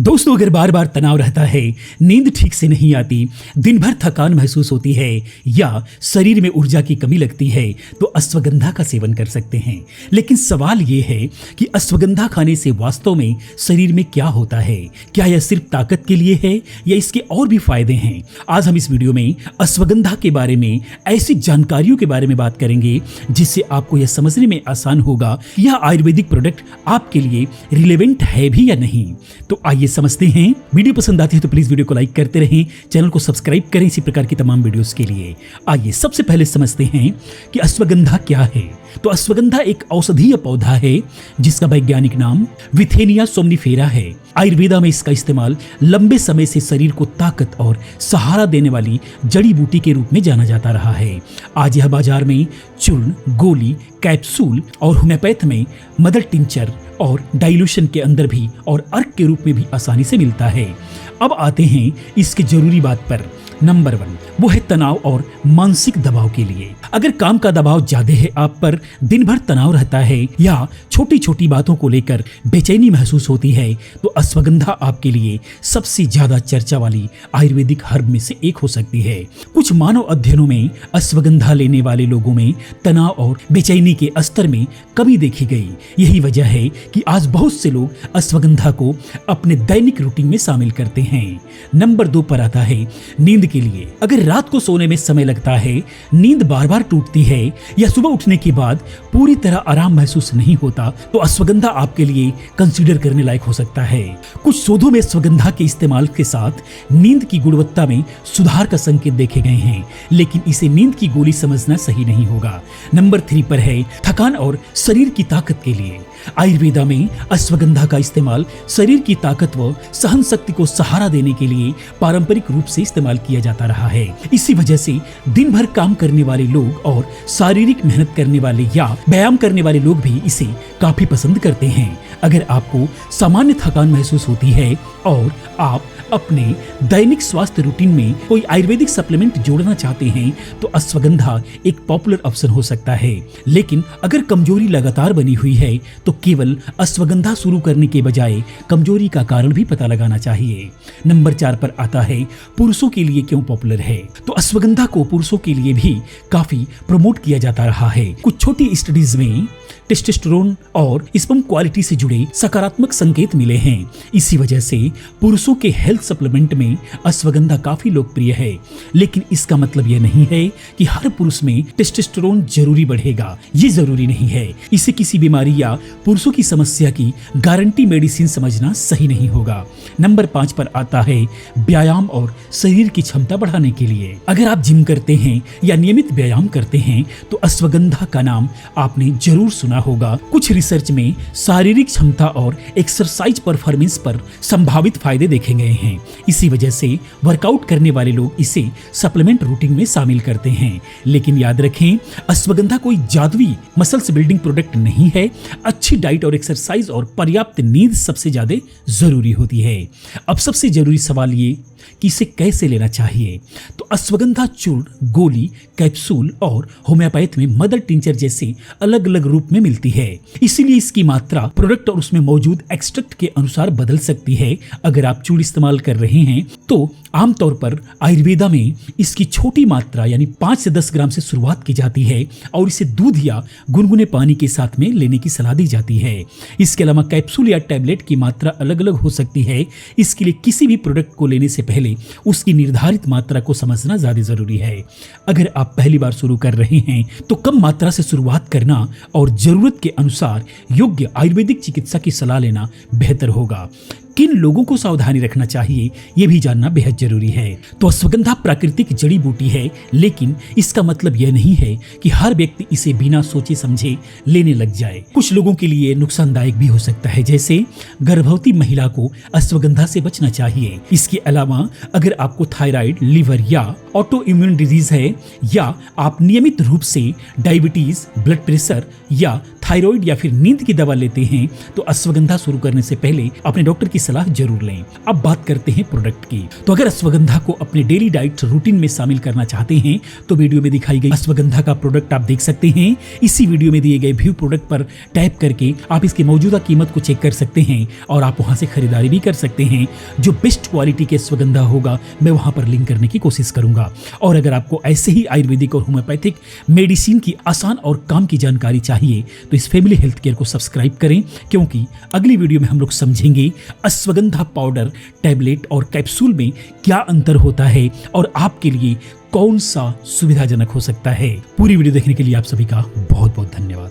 दोस्तों, अगर बार बार तनाव रहता है, नींद ठीक से नहीं आती, दिन भर थकान महसूस होती है या शरीर में ऊर्जा की कमी लगती है तो अश्वगंधा का सेवन कर सकते हैं। लेकिन सवाल ये है कि अश्वगंधा खाने से वास्तव में शरीर में क्या होता है? क्या यह सिर्फ ताकत के लिए है या इसके और भी फायदे हैं? आज हम इस वीडियो में अश्वगंधा के बारे में ऐसी जानकारियों के बारे में बात करेंगे जिससे आपको यह समझने में आसान होगा कि यह आयुर्वेदिक प्रोडक्ट आपके लिए रिलेवेंट है भी या नहीं। तो आइए समझते हैं। वीडियो पसंद आती है तो प्लीज वीडियो को लाइक करते रहें, चैनल को सब्सक्राइब करें इसी प्रकार की तमाम वीडियोस के लिए। आइए सबसे पहले समझते हैं कि अश्वगंधा क्या है। तो अश्वगंधा एक औषधीय पौधा है जिसका वैज्ञानिक नाम विथेनिया सोमनिफेरा है। आयुर्वेदा में इसका इस्तेमाल लंबे समय से शरीर को ताकत और सहारा देने वाली जड़ी बूटी के रूप में जाना जाता रहा है। आज यह बाजार में चूर्ण, गोली, कैप्सूल और होम्योपैथ में मदर टिंचर और डाइल्यूशन के अंदर भी और अर्क के रूप में भी आसानी से मिलता है। अब आते हैं इसके जरूरी बात पर। नंबर 1 वो है तनाव और मानसिक दबाव के लिए। अगर काम का दबाव ज्यादा है, आप पर दिन भर तनाव रहता है या छोटी छोटी बातों को लेकर बेचैनी महसूस होती है तो अश्वगंधा आपके लिए सबसे ज्यादा चर्चा वाली आयुर्वेदिक हर्ब में से एक हो सकती है। कुछ मानव अध्ययनों में अश्वगंधा लेने वाले लोगों में तनाव और बेचैनी के स्तर में कमी देखी गई। यही वजह है कि आज बहुत से लोग अश्वगंधा को अपने दैनिक रूटीन में शामिल करते हैं। नंबर 2 पर आता है नींद के लिए। अगर रात को सोने में समय लगता है, नींद बार बार टूटती है या सुबह उठने के बाद पूरी तरह आराम महसूस नहीं होता तो अश्वगंधा आपके लिए कंसीडर करने लायक हो सकता है। कुछ शोधों में अश्वगंधा के इस्तेमाल के साथ नींद की गुणवत्ता में सुधार का संकेत देखे गए हैं, लेकिन इसे नींद की गोली समझना सही नहीं होगा। नंबर 3 पर है थकान और शरीर की ताकत के लिए। आयुर्वेदा में अश्वगंधा का इस्तेमाल शरीर की ताकत व सहन शक्ति को सहारा देने के लिए पारंपरिक रूप से इस्तेमाल किया जाता रहा है। इसी वजह से दिन भर काम करने वाले लोग और शारीरिक मेहनत करने वाले या व्यायाम करने वाले लोग भी इसे काफी पसंद करते हैं। अगर आपको सामान्य थकान महसूस होती है और आप अपने दैनिक स्वास्थ्य रूटीन में कोई आयुर्वेदिक सप्लीमेंट जोड़ना चाहते हैं तो अश्वगंधा एक पॉपुलर ऑप्शन हो सकता है। लेकिन अगर कमजोरी लगातार बनी हुई है तो केवल अश्वगंधा शुरू करने के बजाय कमजोरी का कारण भी पता लगाना चाहिए। नंबर 4 पर आता है पुरुषों के लिए क्यों पॉपुलर है। तो अश्वगंधा को पुरुषों के लिए भी काफी प्रमोट किया जाता रहा है। कुछ छोटी स्टडीज में टेस्टोस्टेरोन और स्पर्म क्वालिटी से जुड़े सकारात्मक संकेत मिले हैं। इसी वजह से पुरुषों के हेल्थ सप्लीमेंट में अश्वगंधा काफी लोकप्रिय है। लेकिन इसका मतलब यह नहीं है कि हर पुरुष में टेस्टोस्टेरोन जरूरी बढ़ेगा, ये जरूरी नहीं है। इसे किसी बीमारी या पुरुषों की समस्या की गारंटी मेडिसिन समझना सही नहीं होगा। नंबर 5 पर आता है व्यायाम और शरीर की क्षमता बढ़ाने के लिए। अगर आप जिम करते हैं या नियमित व्यायाम करते हैं तो अश्वगंधा का नाम आपने जरूर सुना होगा। कुछ रिसर्च में शारीरिक क्षमता और एक्सरसाइज परफॉर्मेंस पर संभावित फायदे देखे गए हैं। इसी वजह से वर्कआउट करने वाले लोग इसे सप्लीमेंट रूटीन में शामिल करते हैं। लेकिन याद रखें, अश्वगंधा कोई जादुई मसल्स बिल्डिंग प्रोडक्ट नहीं है। अच्छी डाइट और एक्सरसाइज और पर्याप्त नींद सबसे ज्यादा जरूरी होती है। अब सबसे जरूरी सवाल ये कि इसे कैसे लेना चाहिए। तो अश्वगंधा चूर्ण, गोली, कैप्सूल और होम्योपैथ में मदर टिंचर जैसे अलग अलग रूप में मिलती है। इसीलिए इसकी मात्रा प्रोडक्ट और उसमें मौजूद एक्सट्रैक्ट के अनुसार बदल सकती है। अगर आप चूर्ण इस्तेमाल कर रहे हैं तो आमतौर पर आयुर्वेदा में इसकी छोटी मात्रा यानी 5 से 10 ग्राम से शुरुआत की जाती है और इसे दूध या गुनगुने पानी के साथ में लेने की सलाह दी जाती है। इसके अलावा कैप्सूल या टैबलेट की मात्रा अलग अलग हो सकती है। इसके लिए किसी भी प्रोडक्ट को लेने से पहले उसकी निर्धारित मात्रा को समझना ज्यादा जरूरी है। अगर आप पहली बार शुरू कर रहे हैं तो कम मात्रा से शुरुआत करना और जरूरत के अनुसार योग्य आयुर्वेदिक चिकित्सा की सलाह लेना बेहतर होगा। किन लोगों को सावधानी रखना चाहिए ये भी जानना बेहद जरूरी है। तो अश्वगंधा प्राकृतिक जड़ी बूटी है, लेकिन इसका मतलब यह नहीं है कि हर व्यक्ति इसे बिना सोचे समझे लेने लग जाए। कुछ लोगों के लिए नुकसानदायक भी हो सकता है, जैसे गर्भवती महिला को अश्वगंधा से बचना चाहिए। इसके अलावा अगर आपको थायराइड, लिवर या ऑटो इम्यून डिजीज है या आप नियमित रूप से डायबिटीज, ब्लड प्रेशर या थायराइड या फिर नींद की दवा लेते हैं तो अश्वगंधा शुरू करने से पहले अपने डॉक्टर की सलाह जरूर लें। अब बात करते हैं प्रोडक्ट की। तो अगर अश्वगंधा को अपने डेली डाइट रूटीन में शामिल करना चाहते हैं तो वीडियो में दिखाई गई अश्वगंधा का प्रोडक्ट आप देख सकते हैं। इसी वीडियो में दिए गए व्यू प्रोडक्ट पर टैप करके आप इसकी मौजूदा कीमत को चेक कर सकते हैं और आप वहां से खरीदारी भी कर सकते हैं। जो बेस्ट क्वालिटी के अश्वगंधा होगा मैं वहां पर लिंक करने की कोशिश करूंगा। और अगर आपको ऐसे ही आयुर्वेदिक और होम्योपैथिक मेडिसिन की आसान और काम की जानकारी चाहिए तो इस फैमिली हेल्थ केयर को सब्सक्राइब करें, क्योंकि अगली वीडियो में हम लोग समझेंगे अश्वगंधा पाउडर, टैबलेट और कैप्सूल में क्या अंतर होता है और आपके लिए कौन सा सुविधाजनक हो सकता है। पूरी वीडियो देखने के लिए आप सभी का बहुत बहुत धन्यवाद।